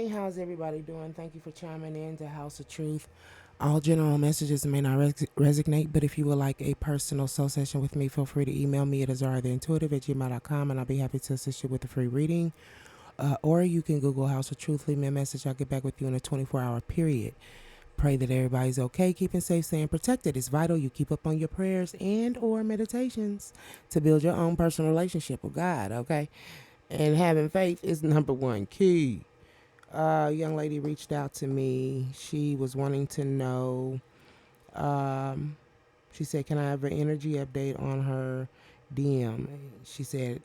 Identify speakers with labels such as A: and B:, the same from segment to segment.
A: How's everybody doing? Thank you for chiming in to House of Truth. All general messages may not resonate, but if you would like a personal soul session with me, feel free to email me at AZARIATHEINTUITIVE@gmail.com, and I'll be happy to assist you with a free reading. Or you can Google House of Truth, leave me a message. I'll get back with you in a 24-hour period. Pray that everybody's okay, keeping safe, staying protected. It's vital you keep up on your prayers and or meditations to build your own personal relationship with God, okay? And having faith is number one key. A young lady reached out to me. She was wanting to know, she said, can I have an energy update on her DM? She said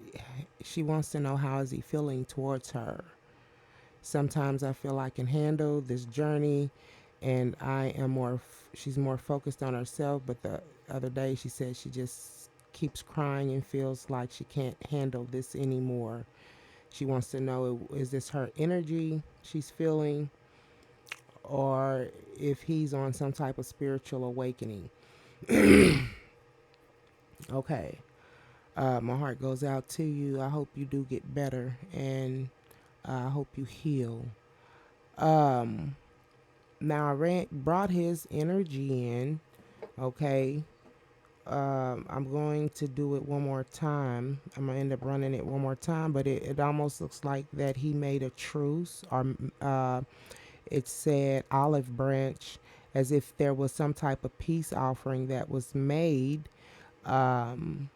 A: she wants to know how is he feeling towards her. Sometimes I feel I can handle this journey and she's more focused on herself. But the other day she said she just keeps crying and feels like she can't handle this anymore. She wants to know, is this her energy she's feeling, or if he's on some type of spiritual awakening. Okay. My heart goes out to you. I hope you do get better, and I hope you heal. Now I brought his energy in. Okay. I'm going to do it one more time. I'm going to end up running it one more time, but it almost looks like that he made a truce, or it said olive branch, as if there was some type of peace offering that was made, um,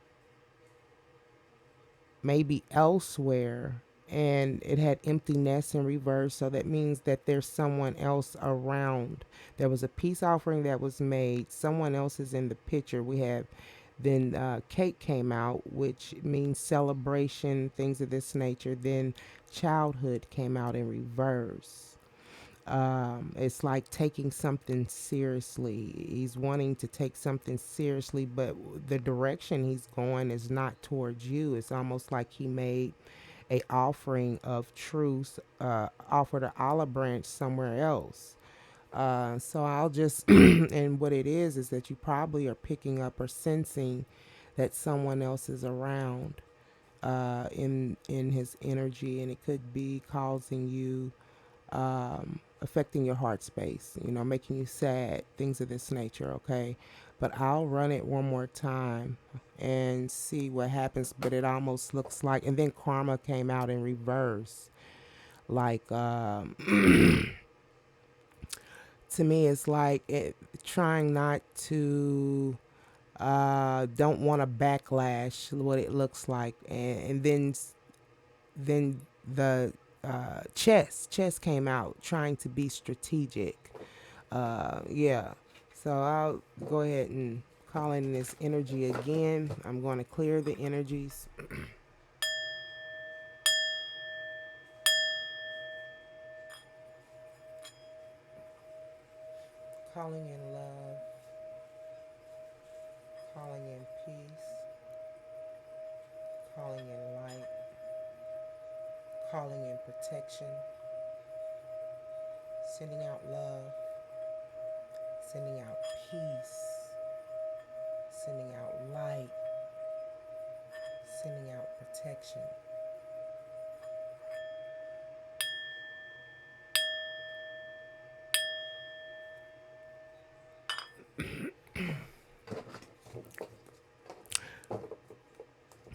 A: maybe elsewhere, and it had emptiness in reverse. So that means that there's someone else around. There was a peace offering that was made. Someone else is in the picture. We have then cake came out, which means celebration, things of this nature. Then childhood came out in reverse. It's like taking something seriously. He's wanting to take something seriously, but the direction he's going is not towards you. It's almost like he made a offering of truce, offered an olive branch somewhere else. So I'll just, and what it is that you probably are picking up or sensing that someone else is around in his energy, and it could be causing you, affecting your heart space, making you sad, things of this nature, okay? But I'll run it one more time and see what happens. But it almost looks like, and then karma came out in reverse. Like, to me, it's like trying not to, don't want to backlash what it looks like. And then the chess came out trying to be strategic. Yeah. So I'll go ahead and call in this energy again. I'm going to clear the energies. Calling in love, calling in peace, calling in light, calling in protection, sending out love, sending out peace, sending out light, sending out protection.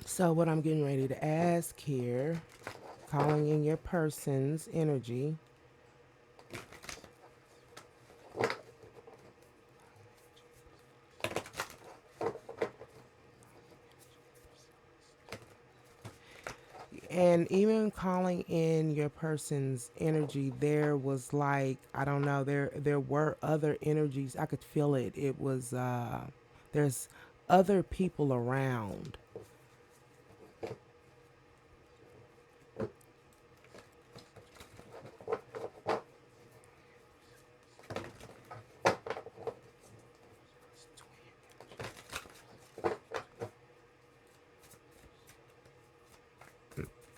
A: So what I'm getting ready to ask here, calling in your person's energy. And even calling in your person's energy, there was like, I don't know, there were other energies. I could feel it. It was there's other people around.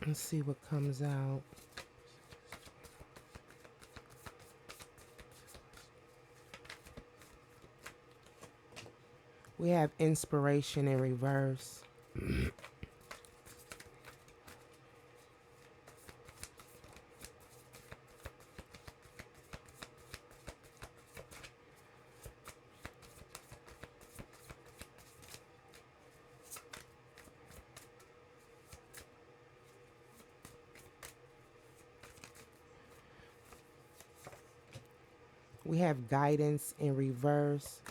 A: Let's see what comes out. We have inspiration in reverse. We have guidance in reverse.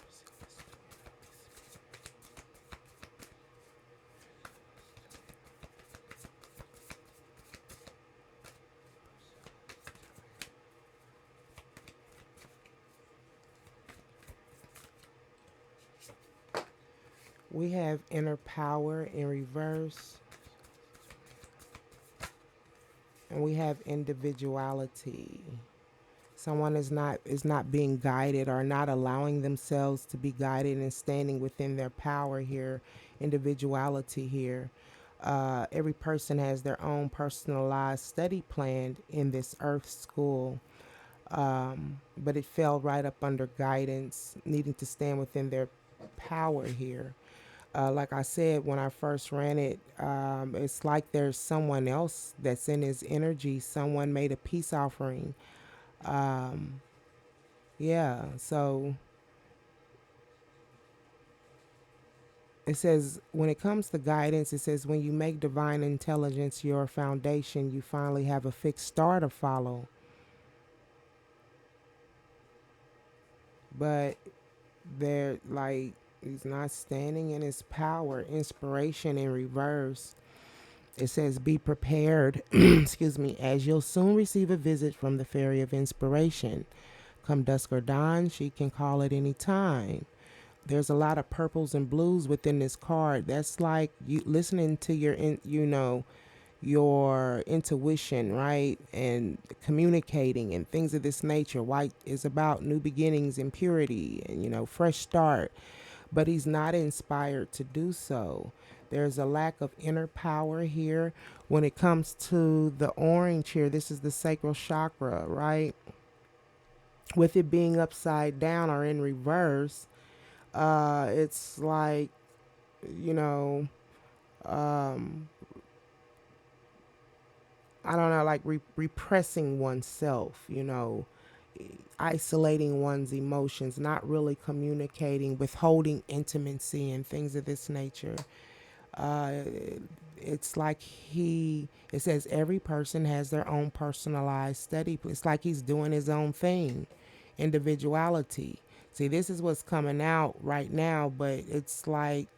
A: We have inner power in reverse. And we have individuality. Someone is not being guided or not allowing themselves to be guided and standing within their power here, individuality here. Every person has their own personalized study plan in this earth school, but it fell right up under guidance, needing to stand within their power here. Like I said, when I first ran it, it's like there's someone else that's in his energy. Someone made a peace offering. Um, yeah, so it says when it comes to guidance, it says when you make divine intelligence your foundation, you finally have a fixed star to follow. But they're like, he's not standing in his power. Inspiration in reverse. It says, be prepared, excuse me, as you'll soon receive a visit from the Fairy of Inspiration. Come dusk or dawn, she can call at any time. There's a lot of purples and blues within this card. That's like you listening to your intuition, right? And communicating and things of this nature. White is about new beginnings and purity and, fresh start. But he's not inspired to do so. There's a lack of inner power here. When it comes to the orange here, this is the sacral chakra, right? With it being upside down or in reverse, it's like, you know, um, I don't know, like repressing oneself, isolating one's emotions, not really communicating, withholding intimacy, and things of this nature. Uh, it's like it says every person has their own personalized study. It's like he's doing his own thing, individuality. See, this is what's coming out right now, but it's like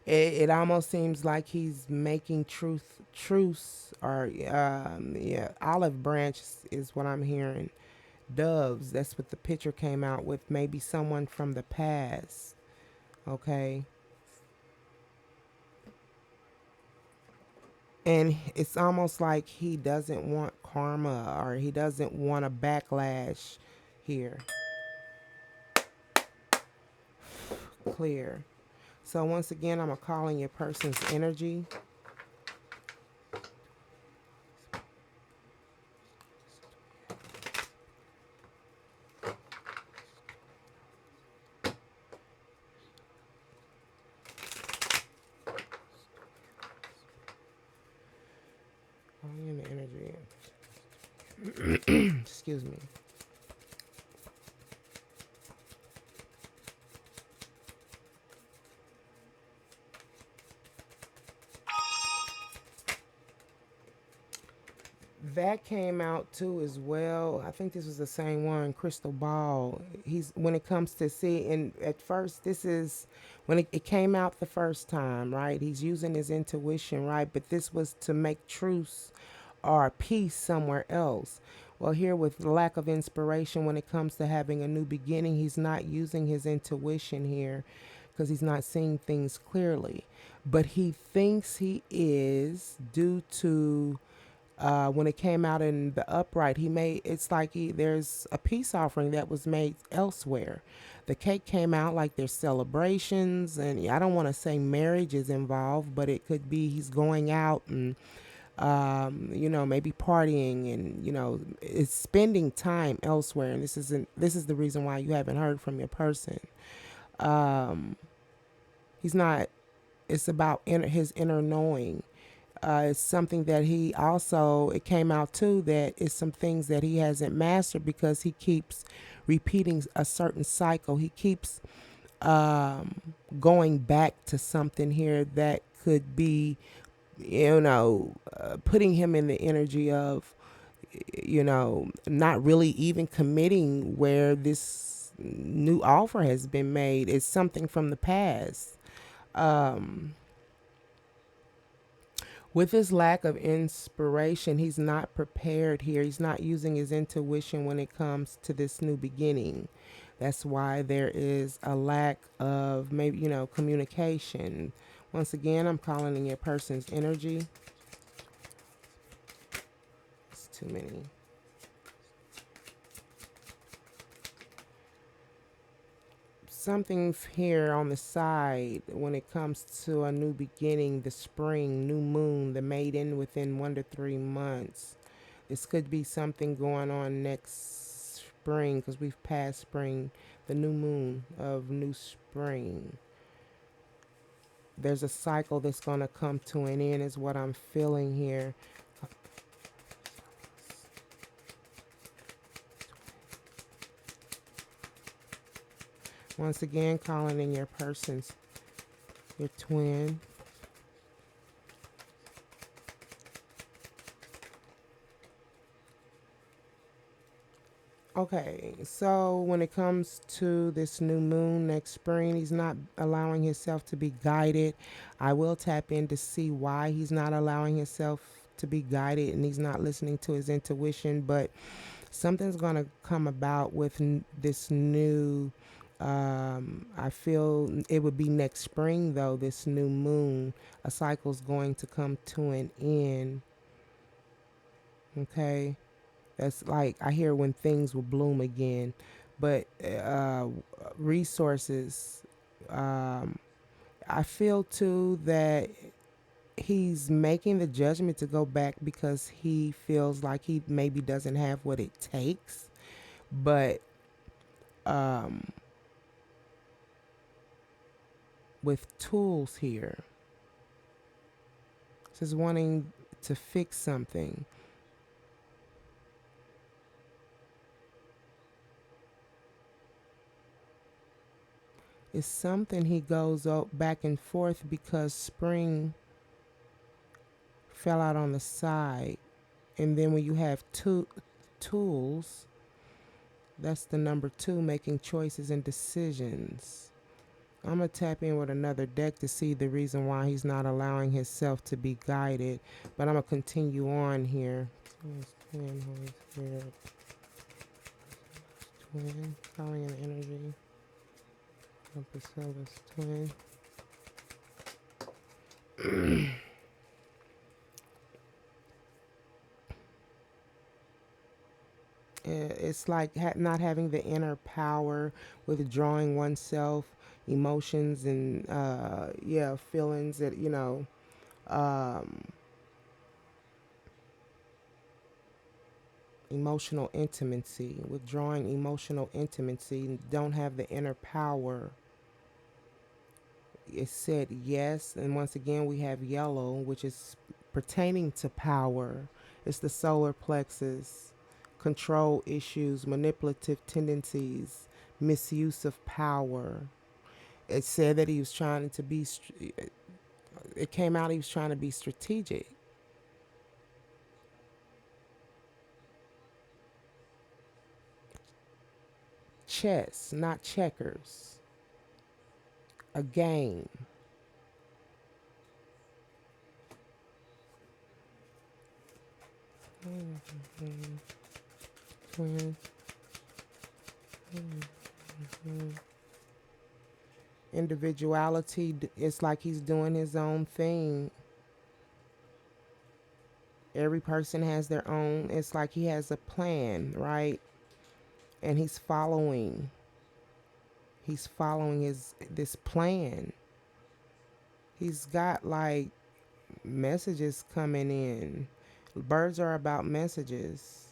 A: it almost seems like he's making truce, or yeah, olive branch is what I'm hearing. Doves, that's what the picture came out with. Maybe someone from the past. Okay. And it's almost like he doesn't want karma, or he doesn't want a backlash here. Clear. So once again, I'm calling your person's energy. Calling in the energy. Excuse me. That came out too as well. I think this was the same one, Crystal Ball. He's when it comes to see, and at first this is when it came out the first time, right? He's using his intuition, right? But this was to make truce or peace somewhere else. Well, here with the lack of inspiration when it comes to having a new beginning, he's not using his intuition here because he's not seeing things clearly. But he thinks he is due to when it came out in the upright, it's like there's a peace offering that was made elsewhere. The cake came out like there's celebrations, and I don't want to say marriage is involved, but it could be he's going out and maybe partying, and it's spending time elsewhere. And this is the reason why you haven't heard from your person. Um, he's not. It's about his inner knowing. It's something that he also, it came out too, that it's some things that he hasn't mastered because he keeps repeating a certain cycle. He keeps going back to something here that could be, putting him in the energy of, not really even committing where this new offer has been made. It's something from the past. Um, with his lack of inspiration, he's not prepared here. He's not using his intuition when it comes to this new beginning. That's why there is a lack of maybe, communication. Once again, I'm calling in your person's energy. It's too many. Something here on the side when it comes to a new beginning, the spring, new moon, the maiden within 1 to 3 months. This could be something going on next spring because we've passed spring, the new moon of new spring. There's a cycle that's going to come to an end, is what I'm feeling here. Once again, calling in your person's, your twin. Okay, so when it comes to this new moon next spring, he's not allowing himself to be guided. I will tap in to see why he's not allowing himself to be guided and he's not listening to his intuition, but something's going to come about with this new. I feel it would be next spring, though, this new moon. A cycle's going to come to an end. Okay. That's like I hear when things will bloom again, but resources. Um, I feel too that he's making the judgment to go back because he feels like he maybe doesn't have what it takes, but um, with tools here, just wanting to fix something. It's something he goes back and forth because spring fell out on the side. And then when you have tools, that's the number two, making choices and decisions. I'm going to tap in with another deck to see the reason why he's not allowing himself to be guided. But I'm going to continue on here. Twin, Holy Spirit. Twin, calling in energy. Priscilla's twin. It's like not having the inner power, withdrawing oneself, emotions and feelings that um, emotional intimacy, withdrawing emotional intimacy, don't have the inner power. It said yes, and once again we have yellow, which is pertaining to power. It's the solar plexus, control issues, manipulative tendencies, misuse of power. It said that he was trying to be, it came out he was trying to be strategic. Chess, not checkers. A game. Individuality, it's like he's doing his own thing. Every person has their own, it's like he has a plan, right? And he's following his this plan. He's got like messages coming in. Birds are about messages,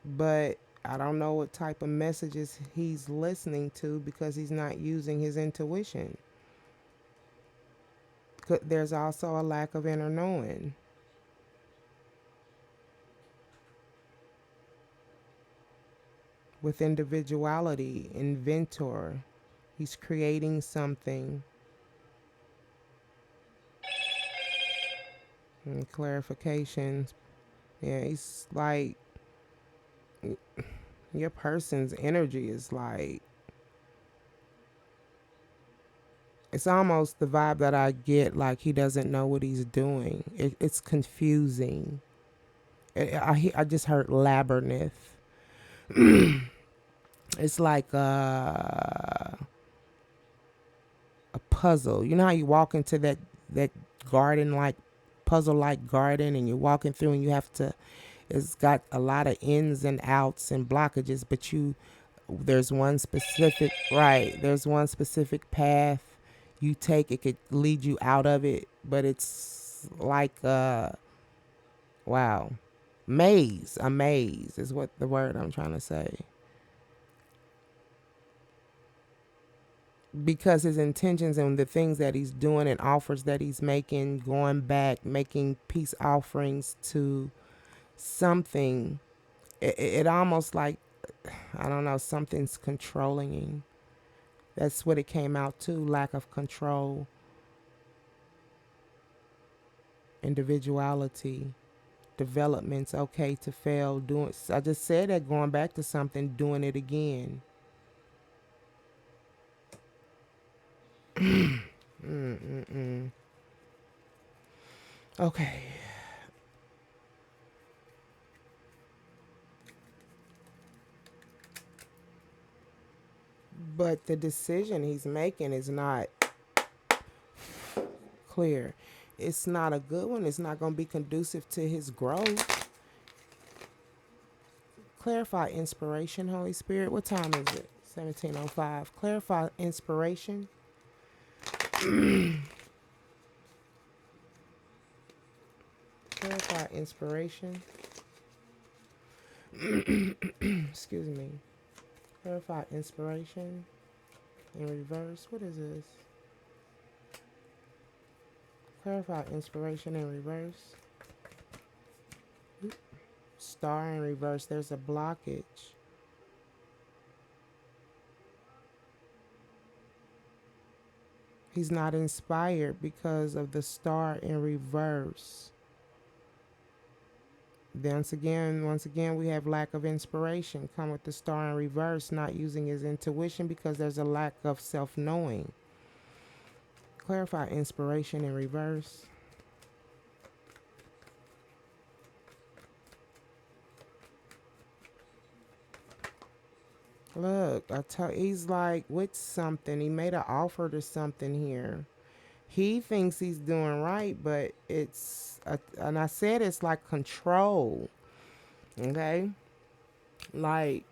A: but I don't know what type of messages he's listening to because he's not using his intuition. There's also a lack of inner knowing. With individuality, inventor, he's creating something. And clarifications. Yeah, it's like your person's energy is like, it's almost the vibe that I get, like he doesn't know what he's doing. It's confusing. I just heard labyrinth. It's like a puzzle. You know how you walk into that garden, like puzzle like garden, and you're walking through and you have to, it's got a lot of ins and outs and blockages, but there's one specific, right, there's one specific path you take, it could lead you out of it, but it's like wow, maze, a maze is what the word I'm trying to say. Because his intentions and the things that he's doing and offers that he's making, going back, making peace offerings to something, it almost like, I don't know, something's controlling him. That's what it came out to, lack of control, individuality, development's okay to fail. Doing, I just said that, going back to something, doing it again. Mm-mm-mm. Okay. But the decision he's making is not clear. It's not a good one. It's not going to be conducive to his growth. Clarify inspiration, Holy Spirit. What time is it? 17:05. Clarify inspiration. Clarify inspiration. Excuse me. Clarify inspiration in reverse. What is this? Clarify inspiration in reverse. Star in reverse. There's a blockage. He's not inspired because of the star in reverse. Once again, we have lack of inspiration. Come with the star in reverse, not using his intuition because there's a lack of self-knowing. Clarify inspiration in reverse. Look, he's like with something. He made an offer to something here. He thinks he's doing right, but and I said it's like control. Okay? Like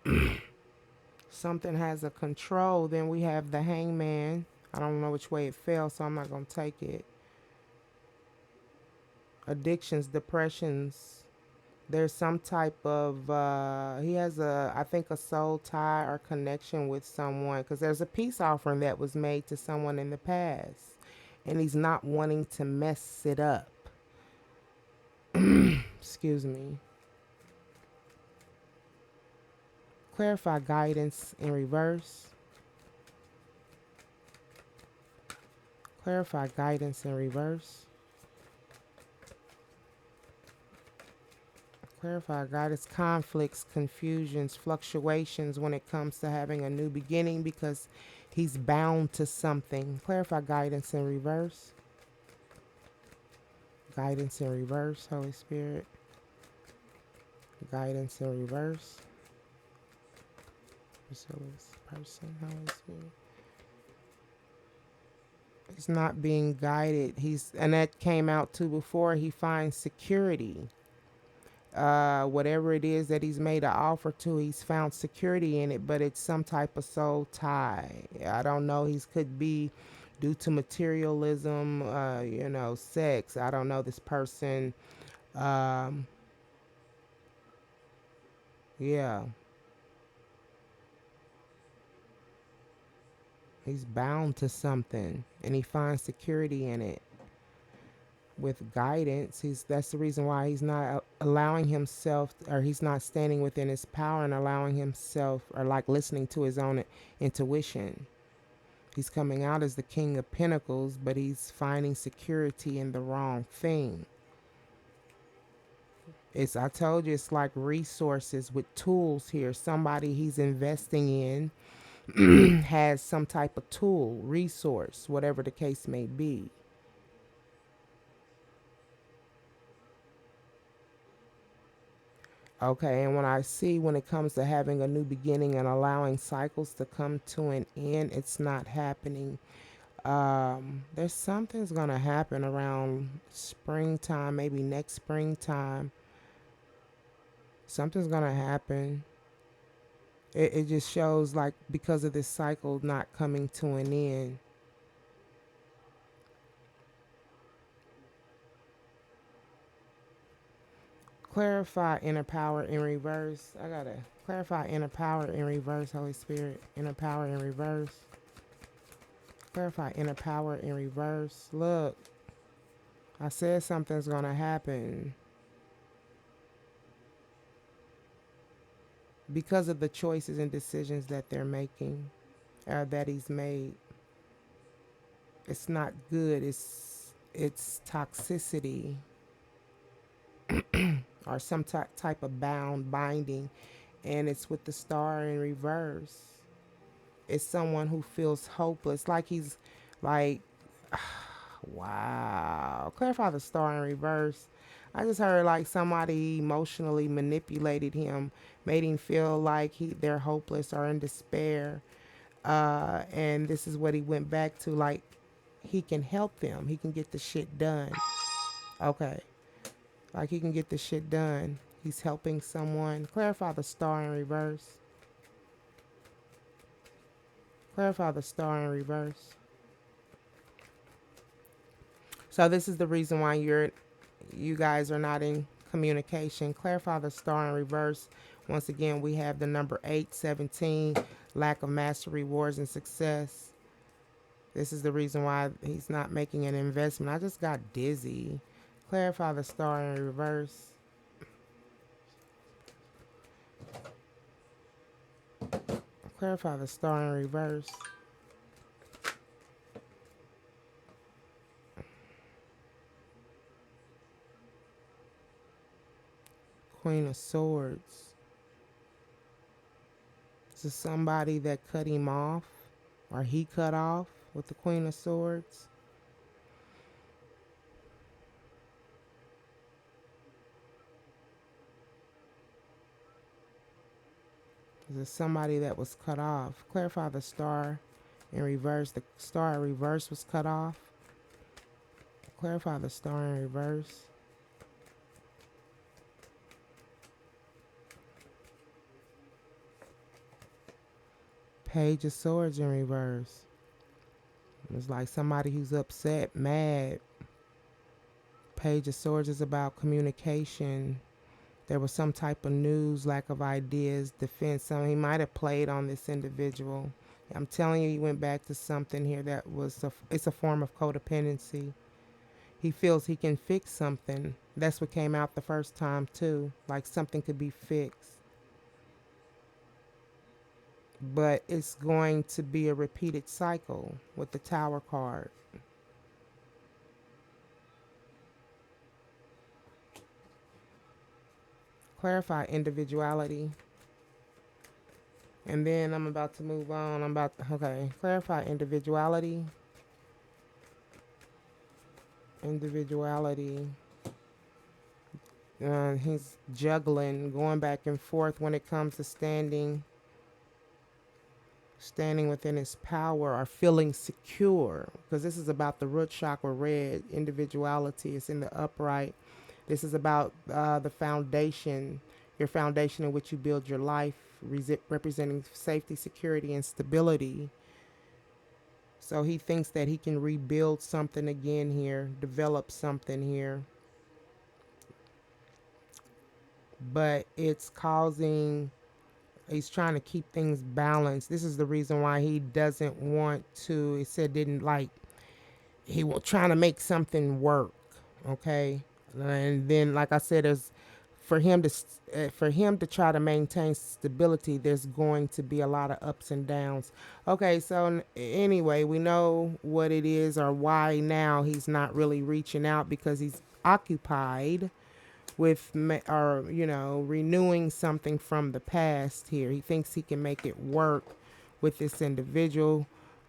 A: something has a control. Then we have the hangman. I don't know which way it fell, so I'm not going to take it. Addictions, depressions. There's some type of, he has I think a soul tie or connection with someone because there's a peace offering that was made to someone in the past. And he's not wanting to mess it up. Excuse me. Clarify guidance in reverse. Clarify guidance in reverse. Clarify guidance, conflicts, confusions, fluctuations when it comes to having a new beginning because he's bound to something. Clarify guidance in reverse. Guidance in reverse, Holy Spirit. Guidance in reverse. Priscilla's person, Holy Spirit. He's not being guided. And that came out too before. He finds security. Whatever it is that he's made an offer to, he's found security in it, but it's some type of soul tie. I don't know. He could be due to materialism, sex. I don't know. This person, um, yeah, he's bound to something, and he finds security in it. With guidance, that's the reason why he's not allowing himself, or he's not standing within his power and allowing himself, or like listening to his own intuition. He's coming out as the King of Pentacles, but he's finding security in the wrong thing. I told you, it's like resources with tools here. Somebody he's investing in has some type of tool, resource, whatever the case may be. Okay, and when it comes to having a new beginning and allowing cycles to come to an end, it's not happening. There's something's gonna happen around springtime, maybe next springtime. Something's gonna happen. It just shows like because of this cycle not coming to an end. Clarify inner power in reverse. I gotta clarify inner power in reverse, Holy Spirit. Inner power in reverse. Clarify inner power in reverse. Look, I said something's gonna happen because of the choices and decisions that they're making, or that he's made. It's not good. It's toxicity or some type of binding, and it's with the star in reverse. It's someone who feels hopeless, like he's like, wow. Clarify the star in reverse. I just heard like somebody emotionally manipulated him, made him feel like they're hopeless or in despair. And this is what he went back to, like he can help them. He can get the shit done. Okay. Like he can get the shit done. He's helping someone. Clarify the star in reverse. Clarify the star in reverse. So this is the reason why you guys are not in communication. Clarify the star in reverse. Once again, we have the number 817, lack of mastery, rewards, and success. This is the reason why he's not making an investment. I just got dizzy. Clarify the star in reverse. Clarify the star in reverse. Queen of Swords. This is somebody that cut him off, or he cut off with the Queen of Swords. This is somebody that was cut off. Clarify the star in reverse. The star in reverse was cut off. Clarify the star in reverse. Page of Swords in reverse. It's like somebody who's upset, mad. Page of Swords is about communication. There was some type of news, lack of ideas, defense. Something he might have played on this individual. I'm telling you, he went back to something here that was it's a form of codependency. He feels he can fix something. That's what came out the first time too. Like something could be fixed. But it's going to be a repeated cycle with the Tower card. Clarify individuality. And then I'm about to move on. Okay, clarify individuality. Individuality. He's juggling, going back and forth when it comes to standing within his power or feeling secure, because this is about the root chakra red. Individuality is in the upright. This is about the foundation, your foundation in which you build your life, representing safety, security, and stability. So he thinks that he can rebuild something again here, develop something here, but it's causing, he's trying to keep things balanced. This is the reason why he doesn't want to, he said didn't like, he was trying to make something work. Okay. And then, like I said, there's, for him to try to maintain stability, there's going to be a lot of ups and downs. Okay, so anyway, we know what it is or why now he's not really reaching out, because he's occupied with or renewing something from the past here. He thinks he can make it work with this individual.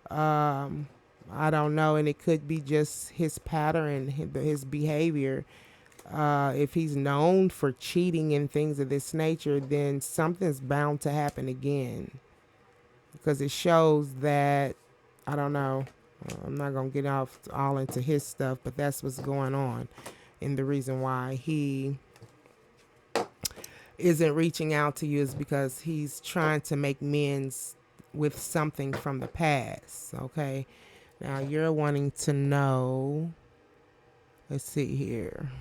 A: um I don't know, and it could be just his pattern, his behavior. If he's known for cheating and things of this nature, then something's bound to happen again, because it shows that, I don't know. I'm not gonna get off all into his stuff, but that's what's going on, and the reason why he isn't reaching out to you is because he's trying to make amends with something from the past. Okay, now you're wanting to know. Let's see here.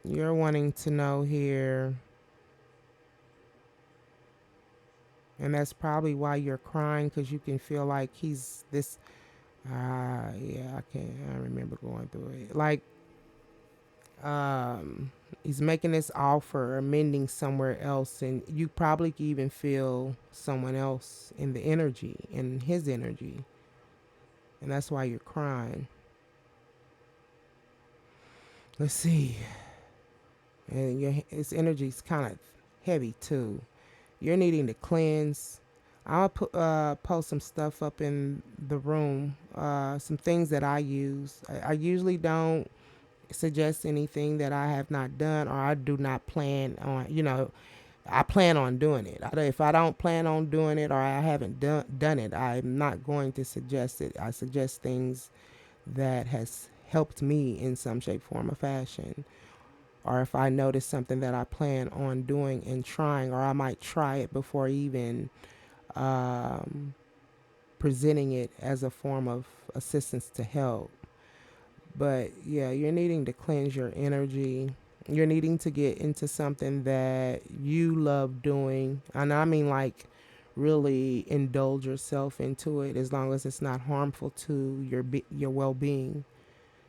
A: You're wanting to know here, and that's probably why you're crying, because you can feel like he's this. Yeah, I remember going through it. Like, he's making this offer, amending somewhere else, and you probably can even feel someone else in the energy, in his energy, and that's why you're crying. Let's see, and his energy's kind of heavy too. You're needing to cleanse. I'll post some stuff up in the room, some things that I use. I usually don't suggest anything that I have not done, or I do not plan on, I plan on doing it. If I don't plan on doing it, or I haven't done it, I'm not going to suggest it. I suggest things that has helped me in some shape, form, or fashion. Or if I notice something that I plan on doing and trying, or I might try it before even um, presenting it as a form of assistance to help. But yeah, you're needing to cleanse your energy. You're needing to get into something that you love doing. And I mean, like, really indulge yourself into it, as long as it's not harmful to your well-being.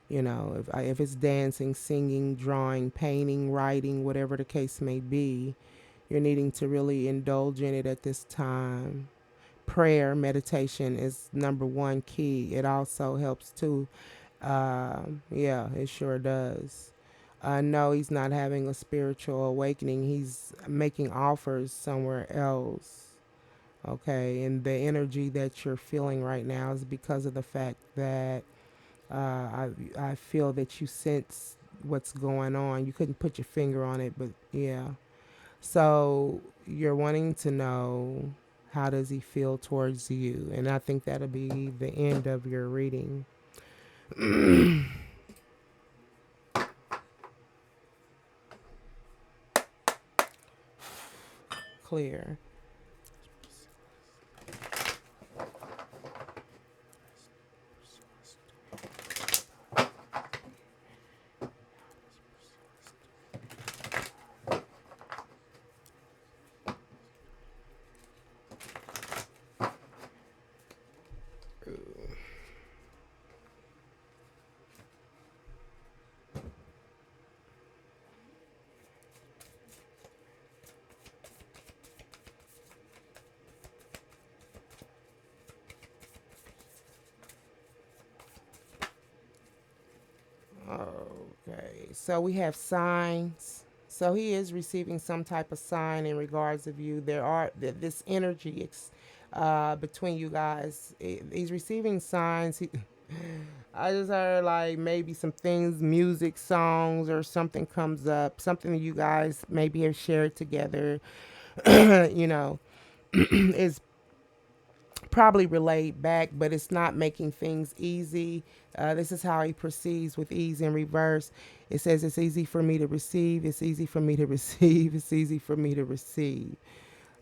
A: If it's dancing, singing, drawing, painting, writing, whatever the case may be, you're needing to really indulge in it at this time. Prayer, meditation is number one key. It also helps too. Yeah, it sure does. No, he's not having a spiritual awakening. He's making offers somewhere else. Okay, and the energy that you're feeling right now is because of the fact that I feel that you sense what's going on. You couldn't put your finger on it, but yeah. So you're wanting to know, how does he feel towards you? And I think that'll be the end of your reading. Clear. Okay, so we have signs. So he is receiving some type of sign in regards of you. There are this energy between you guys. He's receiving signs. I just heard like maybe some things, music, songs, or something comes up. Something that you guys maybe have shared together. you know, is probably relayed back, but it's not making things easy. This is how he proceeds with ease in reverse. It says, it's easy for me to receive, it's easy for me to receive, it's easy for me to receive,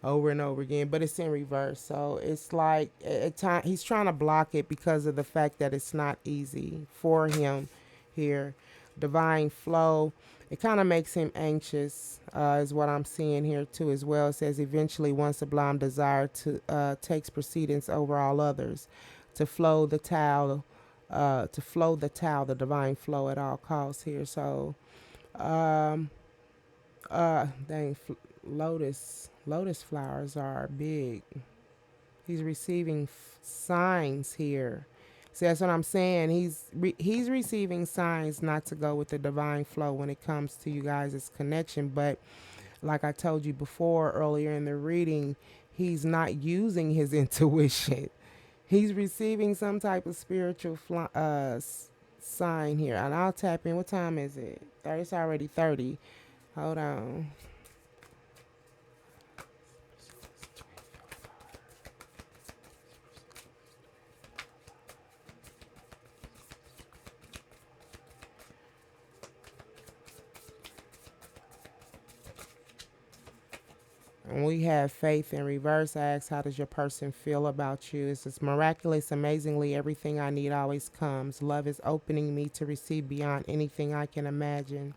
A: over and over again, but it's in reverse. So it's like at time he's trying to block it because of the fact that it's not easy for him here. Divine flow. It kind of makes him anxious, is what I'm seeing here too as well. It says eventually one sublime desire to takes precedence over all others, to flow the towel, the divine flow at all costs here. So, um, dang, lotus flowers are big. He's receiving signs here. See, that's what I'm saying. He's receiving signs not to go with the divine flow when it comes to you guys' connection. But like I told you before earlier in the reading, he's not using his intuition. He's receiving some type of spiritual sign here. And I'll tap in. What time is it? It's already 30. Hold on. And we have faith in reverse. I ask, how does your person feel about you? It says, miraculous, amazingly, everything I need always comes. Love is opening me to receive beyond anything I can imagine.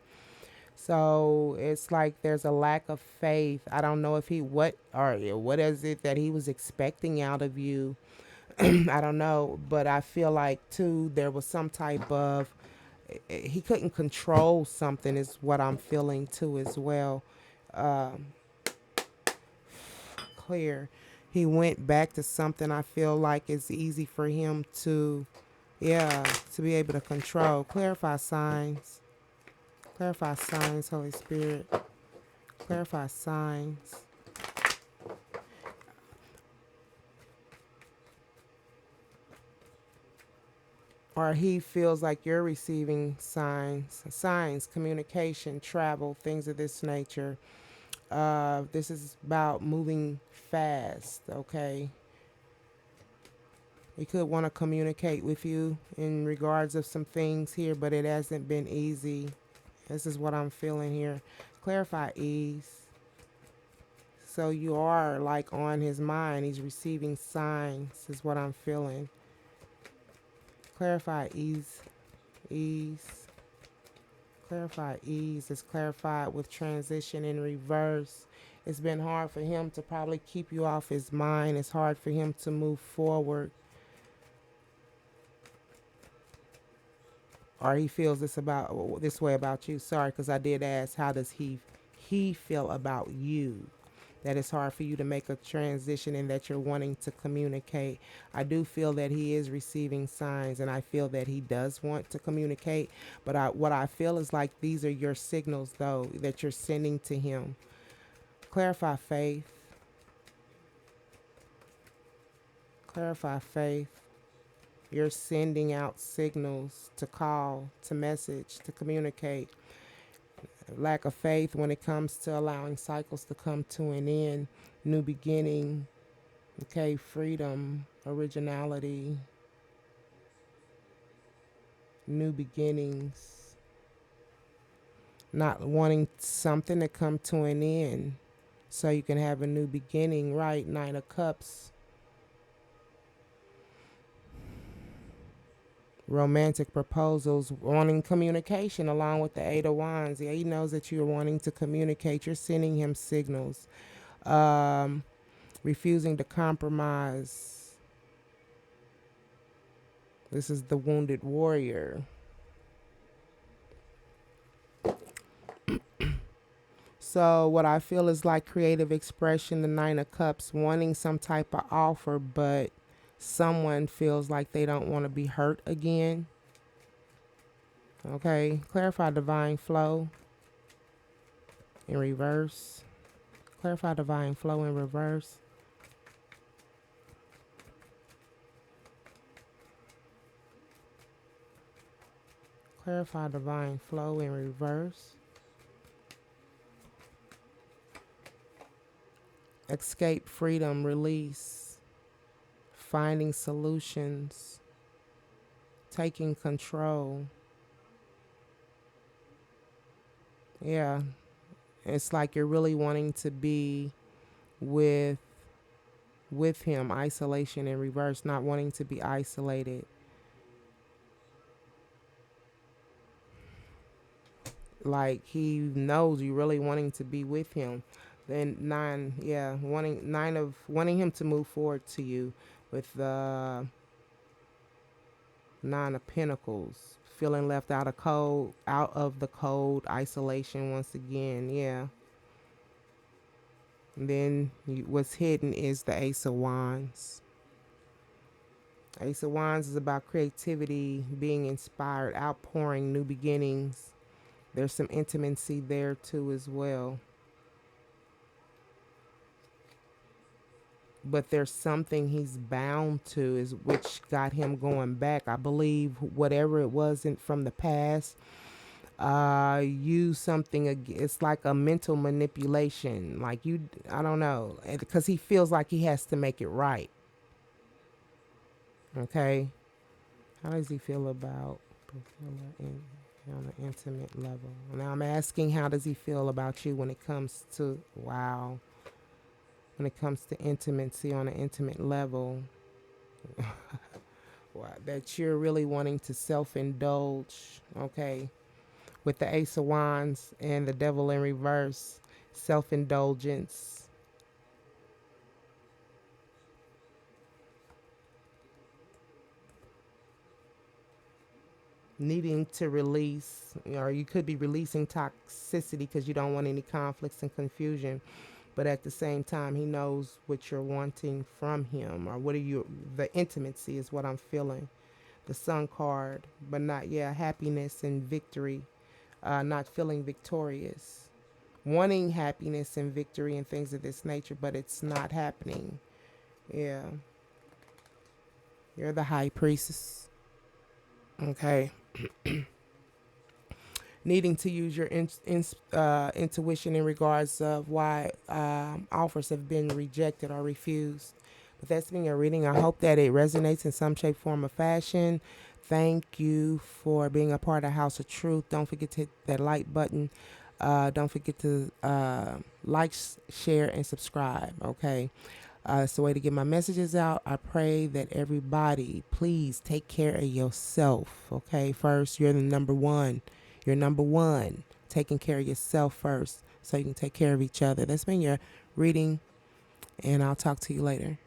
A: So it's like there's a lack of faith. I don't know if what is it that he was expecting out of you. I don't know, but I feel like too there was some type of he couldn't control something is what I'm feeling too as well. Um, Clear. He went back to something I feel like is easy for him to, yeah, to be able to control. Clarify signs. Clarify signs, Holy Spirit. Clarify signs. Or he feels like you're receiving signs, communication, travel, things of this nature. This is about moving fast, okay? We could want to communicate with you in regards of some things here, but it hasn't been easy. This is what I'm feeling here. Clarify ease. So you are like on his mind. He's receiving signs, is what I'm feeling. Clarify ease. Ease. Clarify ease is clarified with transition in reverse. It's been hard for him to probably keep you off his mind. It's hard for him to move forward. Or he feels this way about you. Sorry, because I did ask, how does he feel about you? That it's hard for you to make a transition and that you're wanting to communicate. I do feel that he is receiving signs, and I feel that he does want to communicate. But what I feel is like these are your signals, though, that you're sending to him. Clarify faith. Clarify faith. You're sending out signals to call, to message, to communicate. Lack of faith when it comes to allowing cycles to come to an end. New beginning, okay, freedom, originality, new beginnings. Not wanting something to come to an end so you can have a new beginning, right? Nine of Cups. Romantic proposals, wanting communication along with the Eight of Wands. Yeah, he knows that you're wanting to communicate. You're sending him signals. Um, Refusing to compromise. This is the wounded warrior. So what I feel is like creative expression, the Nine of Cups, wanting some type of offer, but someone feels like they don't want to be hurt again. Okay, clarify divine flow in reverse. Clarify divine flow in reverse. Clarify divine flow in reverse. Escape, freedom, release. Finding solutions. Taking control. Yeah, it's like you're really wanting to be with with him. Isolation in reverse, not wanting to be isolated. Like he knows you really wanting to be with him. Then nine, yeah, wanting him to move forward to you with the Nine of Pentacles. Feeling left out of the cold, isolation once again, yeah. And then what's hidden is the Ace of Wands. Ace of Wands is about creativity, being inspired, outpouring, new beginnings. There's some intimacy there too as well. But there's something he's bound to, is which got him going back. I believe whatever it wasn't from the past, use something. It's like a mental manipulation. Like you, I don't know, because he feels like he has to make it right. Okay, how does he feel about Priscilla on an intimate level? Now I'm asking, how does he feel about you when it comes to wow? When it comes to intimacy on an intimate level, wow, that you're really wanting to self-indulge. Okay, with the Ace of Wands and the Devil in reverse, self-indulgence, needing to release, or you could be releasing toxicity because you don't want any conflicts and confusion. But at the same time, he knows what you're wanting from him, or what are you, the intimacy is what I'm feeling. The Sun card, but not, yeah, happiness and victory, not feeling victorious. Wanting happiness and victory and things of this nature, but it's not happening. Yeah. You're the high priestess. Okay. Needing to use your intuition in regards of why offers have been rejected or refused. But that's been your reading. I hope that it resonates in some shape, form, or fashion. Thank you for being a part of House of Truth. Don't forget to hit that like button. Don't forget to like, share, and subscribe. Okay. It's the way to get my messages out. I pray that everybody, please take care of yourself. Okay. First, you're the number one. You're number one. Taking care of yourself first so you can take care of each other. That's been your reading, and I'll talk to you later.